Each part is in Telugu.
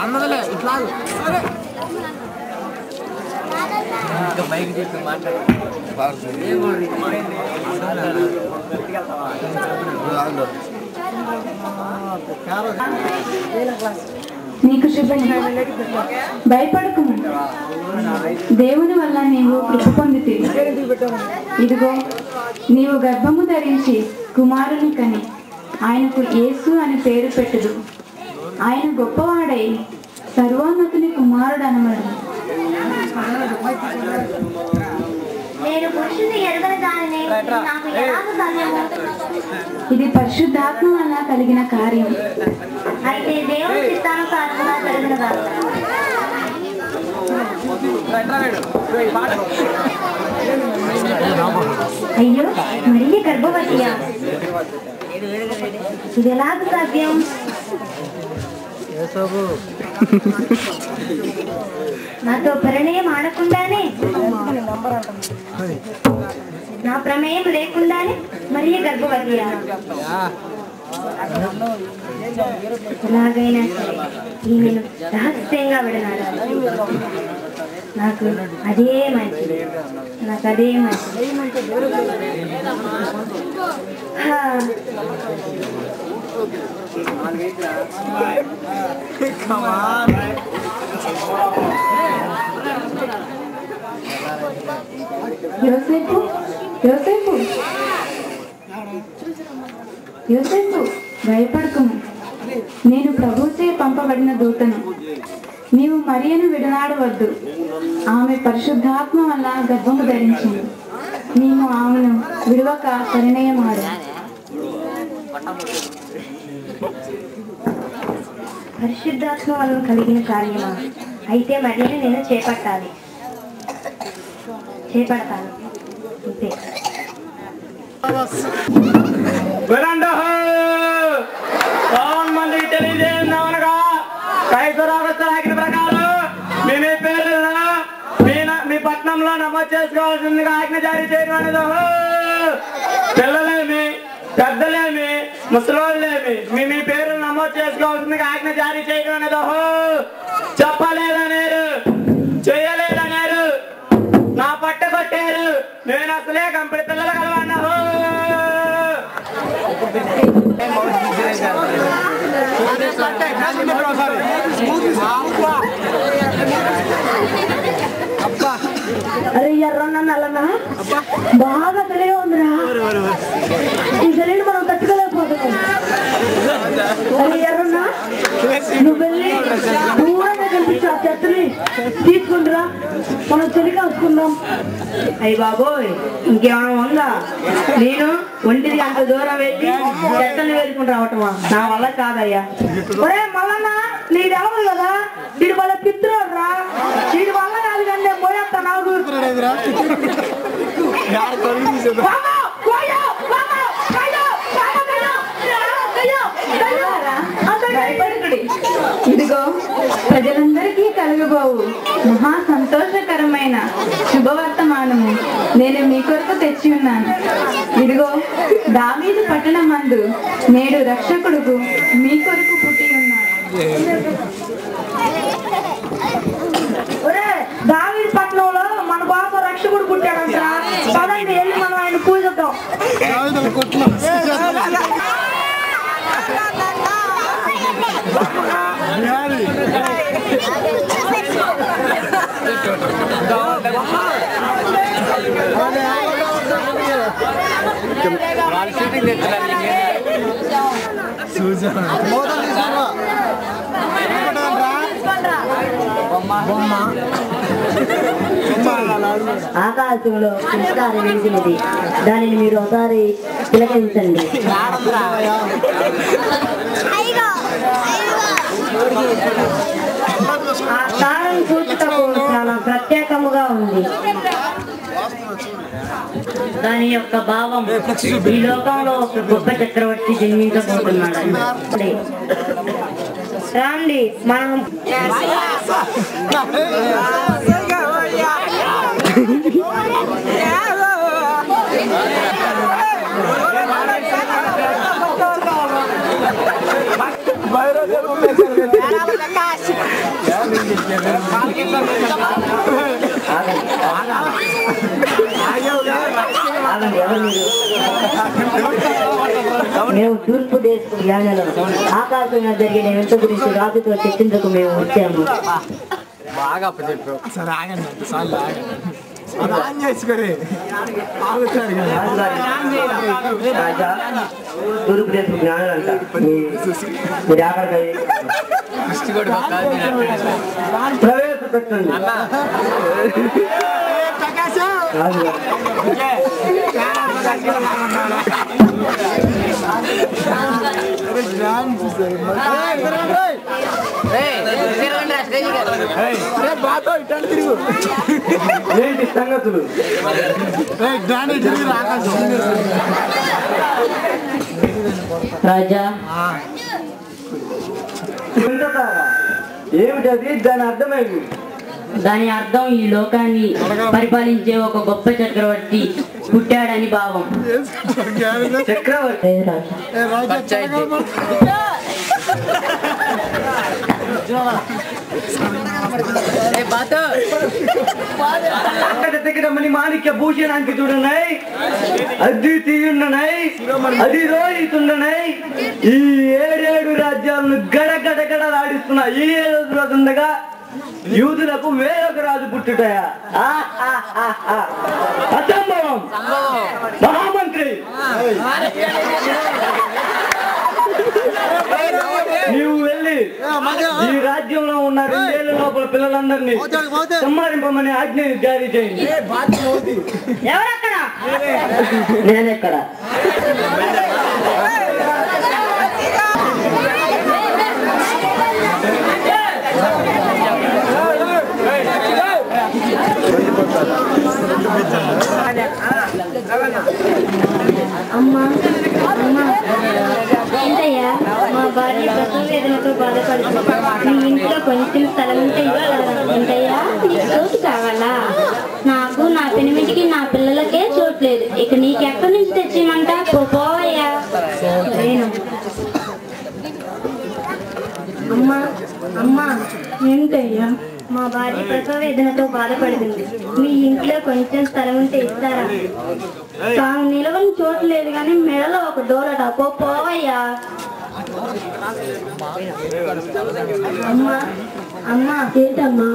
అందరూ ఇట్లా బైక్ తీసుకుని మాట్లాడు. నీకు శుభ్రం భయపడకుము, దేవుని వల్ల నీవు కృప పొందితివి. ఇదిగో నీవు గర్భము ధరించి కుమారుని కని ఆయనకు యేసు అని పేరు పెట్టుదు. ఆయన గొప్పవాడై సర్వోన్నతుని కుమారుడు అనబడు. ఇది పరిశుద్ధాత్మ వల్ల కలిగిన కార్యం. అయితే దేవుని చిత్తానుసారంగా జరిగినదా? అయ్యో మరీ గర్భవతియా? ఇది ఎలాగ సాధ్యం? నాతో పరిణయం ఆడకుండానే, నా ప్రమేయం లేకుండానే మరీ గర్భవతియా? ఎలాగైనా సరే ఈమెను రహస్యంగా విడనాడాలి. నాకు అదే మంచిది. యోసేపు యోసేపు యోసేపు భయపడకుము, నేను ప్రభువుచే పంపబడిన దూతను. నీవు మరియను విడనాడవద్దు, ఆమె పరిశుద్ధాత్మ వల్ల గర్భము ధరించింది. నీవు ఆమెను విడవక పరిణయమాడు. పరిశుద్ధాత్మ వలన కలిగిన కార్యమా? అయితే మరియను నేను చేపడతాను. అంతే. తెలియజేయనగా క్రైస్తవ ప్రకారం మీ పేర్లను మీ పట్టణంలో నమోదు చేసుకోవాల్సిందిగా ఆజ్ఞ జారీ చేయడం అనేది. పిల్లలేమి పెద్దలేమి ముసలోళ్ళేమి మీ పేర్లు నమోదు చేసుకోవాల్సిందిగా ఆజ్ఞ జారీ చేయడం అనేది. చెప్పలేదనేరు, చేయలేదనేరు, నా పట్ట కొట్టారు, నేను అసలే కంపెనీ పిల్లలు కలవన్నా. అరే ఎర్రన్నా నల్లన్నా బాగా తెలియగా ఉందిరా. ఈ శరీరం మనం తట్టుకోలేకపోతున్నాం. అరే ఎర్రన్నా నువ్వు వెళ్ళి దూరంగా కనిపించి ఆ చెత్తని తీసుకుంటురా, మనం చెలిగా వస్తున్నాం. అయ్యి బాబోయ్ ఇంకేమైనా ఉందా? నేను ఒంటికి అంత దూరం వెళ్ళి చెత్తని వేసుకుని రావటమా? నా వల్ల కాదయ్యా. ఒరే మల్లన్నా నీది అవదు కదా, వీడి వల్ల పిత్రుడు రా, వీడి వల్ల కాదు కానీ పోయేస్తా. నాకు ఇదిగో ప్రజలందరికీ కలుగబోవు మహా సంతోషకరమైన శుభవర్తమానము నేను మీ కొరకు తెచ్చి ఉన్నాను. ఇదిగో దావీదు పట్టణమందు నేడు రక్షకుడుకు మీ కొరకు పుట్టి ఉన్నాడు. దావీదు పట్టణంలో మన బాబు రక్షకుడు పుట్టాడంట. పదండి వెళ్ళి మనం ఆయన పూజిద్దాం. ఆకాశంలో పుష్కారం వెలిసినది, దానిని మీరు ఒకసారి తిలకించండి. ఆ తారం చూచుటకు చాలా ప్రత్యేకముగా ఉంది. దాని యొక్క భావం ఈ లోకంలో ఒక గొప్ప చక్రవర్తి జన్మించబోతున్నాడు. రాండి మనం మేము తూర్పు దేశ జ్ఞానంలో ఆకాశంగా జరిగిన వింత గురించి రాజుతో చర్చించకు మేము వచ్చాము. బాగా చెప్పావు. సరే ఆగండి, సార్లు రాజా తూర్పు దేశ జ్ఞానం అంట మీరు ఆకలి ప్రవేశపెట్టండి. ఏంటి సంగతులు? రాజా ఏమిటది? దాని అర్థమైంది. దాని అర్థం ఈ లోకాన్ని పరిపాలించే ఒక గొప్ప చక్రవర్తి పుట్టాడని భావం. చక్రవర్తి మణి మాణిక్య భూషణానికి చూడనాయి, అద్వితీయుండనాయి, అది రోహితుండనాయి. ఈ 7 రాజ్యాలను గడగడగడలాడిస్తున్న ఈ రోజుండగా యూదులకు వేరొక రాజు పుట్టుటయా? అసంభవం. మహామంత్రి నీవు వెళ్ళి ఈ రాజ్యంలో ఉన్న 2 ఏళ్ల లోపల పిల్లలందరినీ సంహరింపమని ఆజ్ఞని జారీ చేయండి. ఎవరక్కడ? నేనెక్కడ? అమ్మా ఏంటయ్యా, మా భార్య ప్రసవ వేదనతో బాధపడుతుంది. మీ ఇంట్లో కొంచెం స్థలం ఉంటే ఇవ్వాలా? ఏంటయ్యా, నీకు చోటు కావాలా? నాకు నా పెనిమిటికి నా పిల్లలకే చోటు లేదు. ఇక నీకెక్కడి నుంచి తెచ్చిమంట? పోవయ్యా. అమ్మా అమ్మా ఏంటయ్యా, మా భార్య ప్రసవ వేదనతో బాధపడుతుంది. మీ ఇంట్లో కొంచెం స్థలం ఉంటే ఇస్తారా? తాను నిలవని చోటు లేదు కానీ మెడలో ఒక డోలట. పోవయ్యా. అమ్మా అమ్మా ఏంటమ్మా,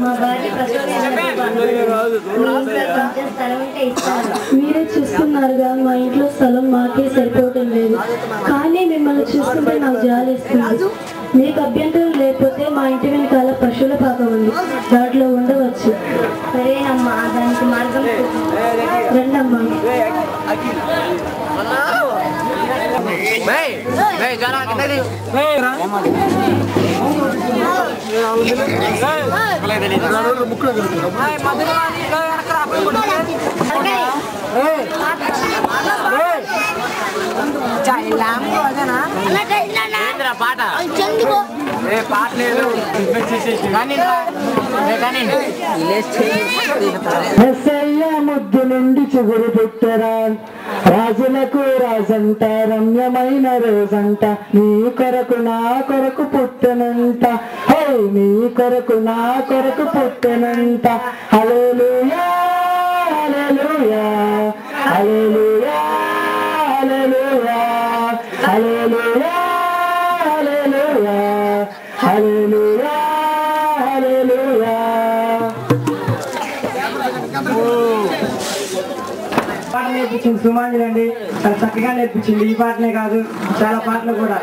మా భార్య ప్రసవ వేదనతో బాధపడుతుంది. మీ ఇంట్లో కొంచెం స్థలం ఉంటే ఇస్తారా? మీరే చూస్తున్నారుగా, మా ఇంట్లో స్థలం మాకే సరిపోవటం లేదు. కానీ మిమ్మల్ని చూస్తుంటే నాకు జాలిస్తుంది. మీకు అభ్యంతరం లేకపోతే మా ఇంటి వెనకాల పశువుల పాకం ఉంది, దాంట్లో ఉండవచ్చు. సరేనమ్మా, దానికి మార్గం రండమ్మా. పాట పాట లేదు ముద్దు నుండి చిగురు పుట్టరా, రాజులకు రాజంట, రమ్యమైన రోజంట, నీ కొరకు నా కొరకు పుట్టనంట, హే నీ కొరకు నా కొరకు పుట్టనంట. హల్లెలూయా హల్లెలూయా హల్లెలూయా హల్లెలూయా హల్లెలూయా హల్లెలూయా హల్లెలూయా హల్లెలూయా. పాట నేర్పించింది సుమాంజలి అండి, చాలా చక్కగా నేర్పించింది. ఈ పాటనే కాదు, చాలా పాటలు కూడా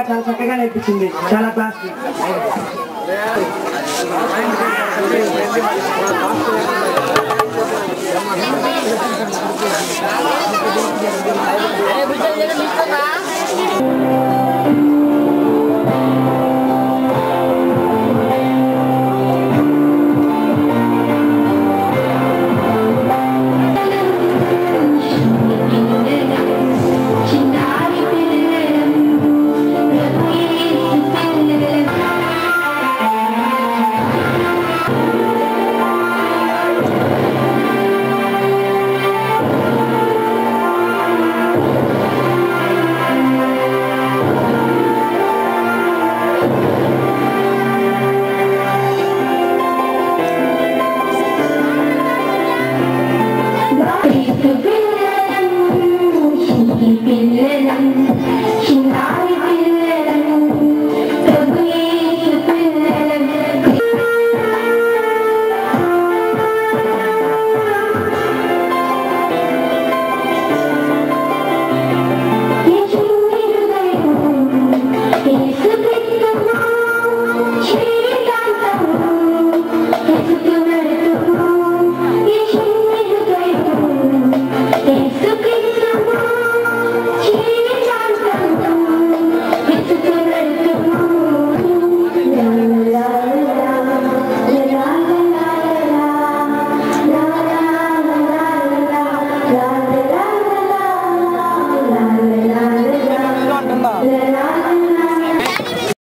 చాలా చక్కగా నేర్పించింది. చాలా క్లాస్ Thank you.